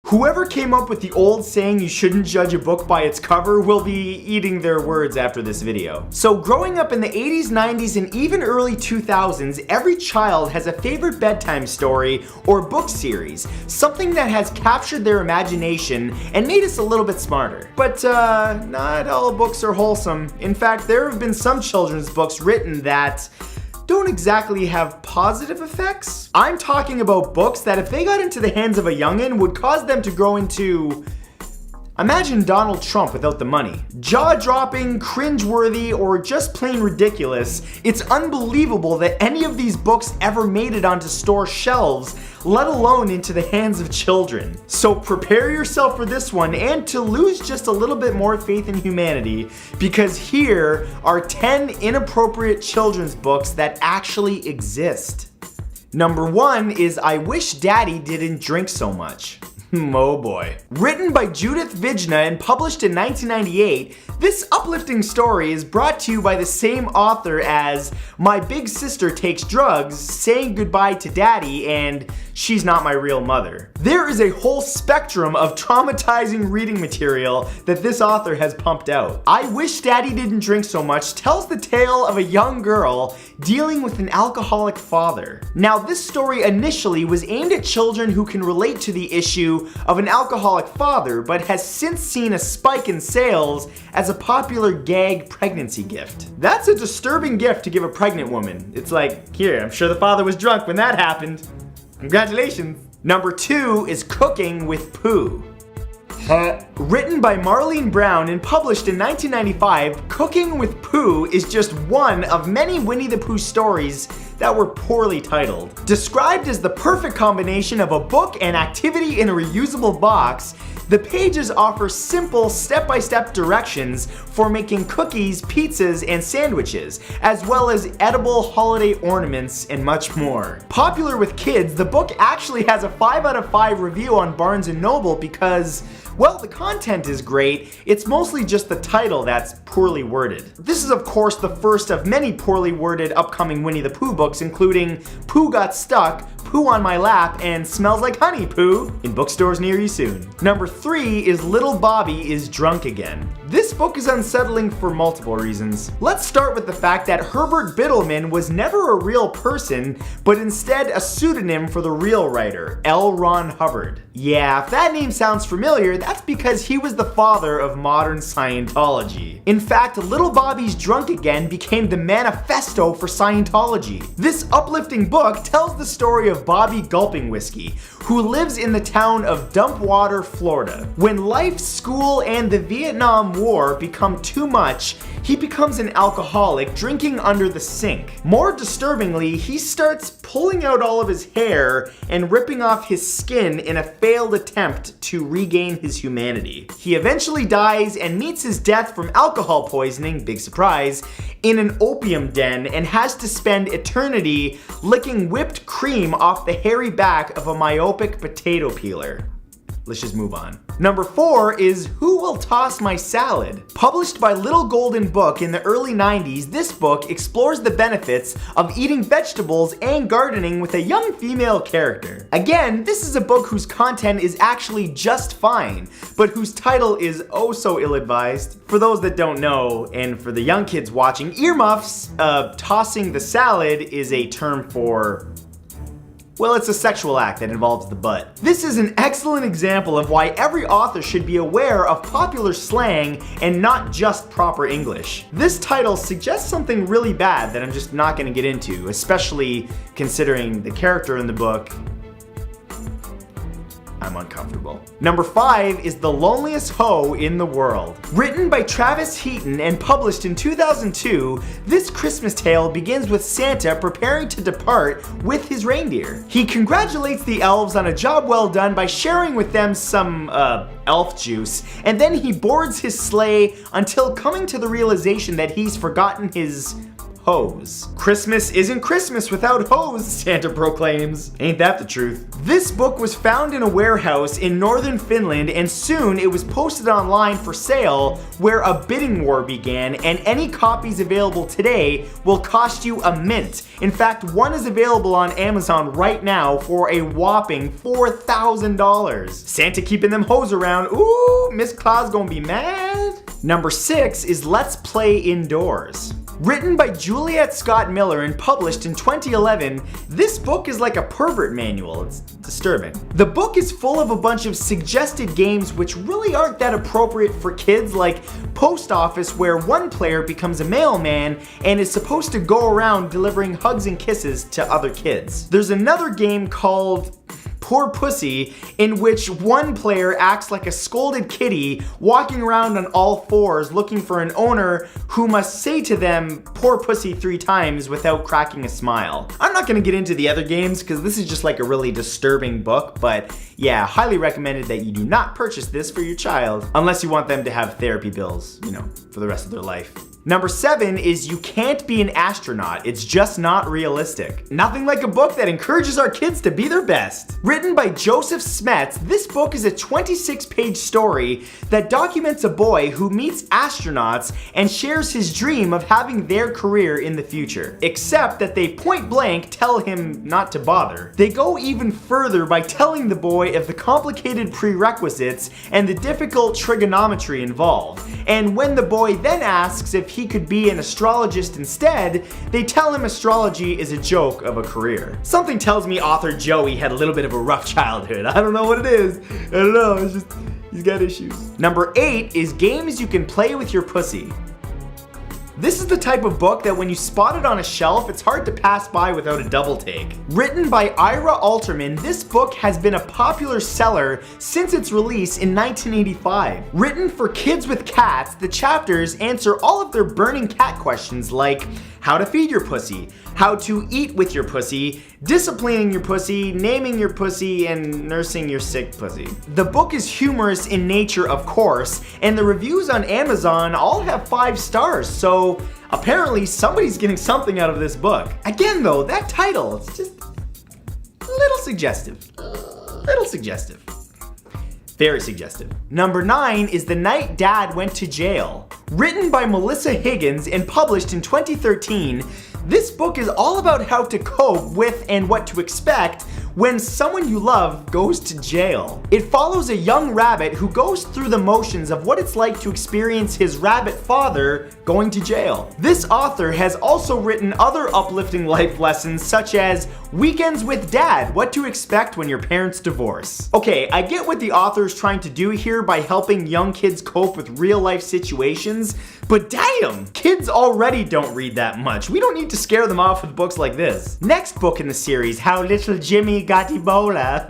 Whoever came up with the old saying you shouldn't judge a book by its cover will be eating their words after this video. So growing up in the 80s, 90s, and even early 2000s, every child has a favorite bedtime story or book series, something that has captured their imagination and made us a little bit smarter. But not all books are wholesome. In fact, there have been some children's books written that don't exactly have positive effects. I'm talking about books that if they got into the hands of a youngin would cause them to grow into, imagine Donald Trump without the money. Jaw-dropping, cringe-worthy, or just plain ridiculous, it's unbelievable that any of these books ever made it onto store shelves, let alone into the hands of children. So prepare yourself for this one and to lose just a little bit more faith in humanity, because here are 10 inappropriate children's books that actually exist. Number 1 is I Wish Daddy Didn't Drink So Much. Oh boy. Written by Judith Vijna and published in 1998, this uplifting story is brought to you by the same author as My Big Sister Takes Drugs, Saying Goodbye to Daddy, and She's Not My Real Mother. There is a whole spectrum of traumatizing reading material that this author has pumped out. I Wish Daddy Didn't Drink So Much tells the tale of a young girl dealing with an alcoholic father. Now, this story initially was aimed at children who can relate to the issue of an alcoholic father, but has since seen a spike in sales as a popular gag pregnancy gift. That's a disturbing gift to give a pregnant woman. It's like, here, I'm sure the father was drunk when that happened. Congratulations. Number 2 is Cooking with Pooh. Written by Marlene Brown and published in 1995, Cooking with Pooh is just one of many Winnie the Pooh stories that were poorly titled. Described as the perfect combination of a book and activity in a reusable box, the pages offer simple step-by-step directions for making cookies, pizzas, and sandwiches, as well as edible holiday ornaments and much more. Popular with kids, the book actually has a 5 out of 5 review on Barnes & Noble because, well, the content is great, it's mostly just the title that's poorly worded. This is of course the first of many poorly worded upcoming Winnie the Pooh books, including Pooh Got Stuck, Pooh on My Lap, and Smells Like Honey, Pooh, in bookstores near you soon. Number 3 is Little Bobby is Drunk Again. This book is unsettling for multiple reasons. Let's start with the fact that Herbert Biddleman was never a real person, but instead a pseudonym for the real writer, L. Ron Hubbard. Yeah, if that name sounds familiar, that's because he was the father of modern Scientology. In fact, Little Bobby's Drunk Again became the manifesto for Scientology. This uplifting book tells the story of Bobby Gulping Whiskey, who lives in the town of Dumpwater, Florida. When life, school, and the Vietnam War become too much, he becomes an alcoholic, drinking under the sink. More disturbingly, he starts pulling out all of his hair and ripping off his skin in a failed attempt to regain his humanity. He eventually dies and meets his death from alcohol poisoning, big surprise, in an opium den and has to spend eternity licking whipped cream off the hairy back of a myopic potato peeler. Let's just move on. Number 4 is Who Will Toss My Salad? Published by Little Golden Book in the early 90s, this book explores the benefits of eating vegetables and gardening with a young female character. Again, this is a book whose content is actually just fine, but whose title is oh so ill-advised. For those that don't know, and for the young kids watching, earmuffs, tossing the salad is a term for, well, it's a sexual act that involves the butt. This is an excellent example of why every author should be aware of popular slang and not just proper English. This title suggests something really bad that I'm just not gonna get into, especially considering the character in the book. I'm uncomfortable. Number 5 is The Loneliest Hoe in the World. Written by Travis Heaton and published in 2002, this Christmas tale begins with Santa preparing to depart with his reindeer. He congratulates the elves on a job well done by sharing with them some, elf juice, and then he boards his sleigh until coming to the realization that he's forgotten his hose. Christmas isn't Christmas without hose, Santa proclaims. Ain't that the truth? This book was found in a warehouse in northern Finland, and soon it was posted online for sale, where a bidding war began, and any copies available today will cost you a mint. In fact, one is available on Amazon right now for a whopping $4,000. Santa keeping them hoes around. Ooh, Miss Claus gonna be mad. Number 6 is Let's Play Indoors. Written by Juliet Scott Miller and published in 2011, this book is like a pervert manual. It's disturbing. The book is full of a bunch of suggested games which really aren't that appropriate for kids, like Post Office, where one player becomes a mailman and is supposed to go around delivering hugs and kisses to other kids. There's another game called Poor Pussy, in which one player acts like a scolded kitty walking around on all fours looking for an owner who must say to them "poor pussy" 3 times without cracking a smile. I'm not gonna get into the other games because this is just like a really disturbing book, but yeah, highly recommended that you do not purchase this for your child unless you want them to have therapy bills, you know, for the rest of their life. Number 7 is You Can't Be an Astronaut, It's Just Not Realistic. Nothing like a book that encourages our kids to be their best. Written by Joseph Smets, this book is a 26-page story that documents a boy who meets astronauts and shares his dream of having their career in the future. Except that they point blank tell him not to bother. They go even further by telling the boy of the complicated prerequisites and the difficult trigonometry involved. And when the boy then asks if he could be an astrologist instead, they tell him astrology is a joke of a career. Something tells me author Joey had a little bit of a rough childhood. I don't know what it is. I don't know, it's just, he's got issues. Number 8 is Games You Can Play With Your Pussy. This is the type of book that when you spot it on a shelf, it's hard to pass by without a double take. Written by Ira Alterman, this book has been a popular seller since its release in 1985. Written for kids with cats, the chapters answer all of their burning cat questions like how to feed your pussy, how to eat with your pussy, disciplining your pussy, naming your pussy, and nursing your sick pussy. The book is humorous in nature, of course, and the reviews on Amazon all have 5 stars, so apparently somebody's getting something out of this book. Again though, that title, it's just a little suggestive. Little suggestive. Very suggestive. Number 9 is The Night Dad Went to Jail. Written by Melissa Higgins and published in 2013, this book is all about how to cope with and what to expect when someone you love goes to jail. It follows a young rabbit who goes through the motions of what it's like to experience his rabbit father going to jail. This author has also written other uplifting life lessons such as Weekends with Dad, What to Expect When Your Parents Divorce. Okay, I get what the author is trying to do here by helping young kids cope with real life situations, but damn, kids already don't read that much. We don't need to scare them off with books like this. Next book in the series, How Little Jimmy Got Ebola.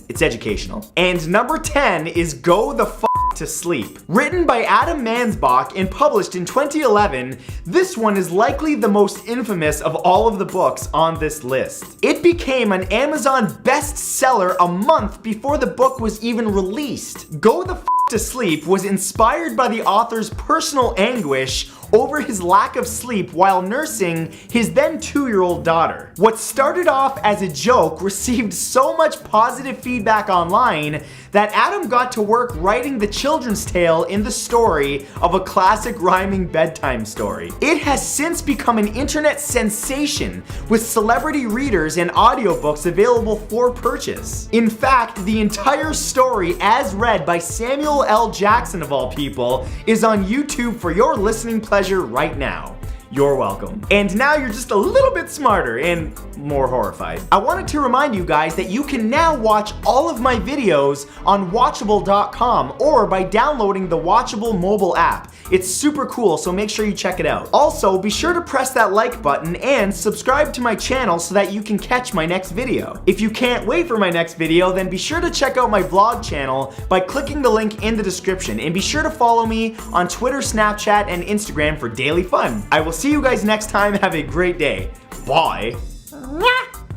It's educational. And number 10 is Go the F to Sleep. Written by Adam Mansbach and published in 2011, this one is likely the most infamous of all of the books on this list. It became an Amazon bestseller a month before the book was even released. Go the F to Sleep was inspired by the author's personal anguish over his lack of sleep while nursing his then 2-year-old daughter. What started off as a joke received so much positive feedback online that Adam got to work writing the children's tale in the story of a classic rhyming bedtime story. It has since become an internet sensation with celebrity readers and audiobooks available for purchase. In fact, the entire story, as read by Samuel L. Jackson of all people, is on YouTube for your listening pleasure right now. You're welcome. And now you're just a little bit smarter and more horrified. I wanted to remind you guys that you can now watch all of my videos on Watchable.com or by downloading the Watchable mobile app. It's super cool, so make sure you check it out. Also, be sure to press that like button and subscribe to my channel so that you can catch my next video. If you can't wait for my next video, then be sure to check out my vlog channel by clicking the link in the description, and be sure to follow me on Twitter, Snapchat, and Instagram for daily fun. I will see you guys next time. Have a great day. Bye.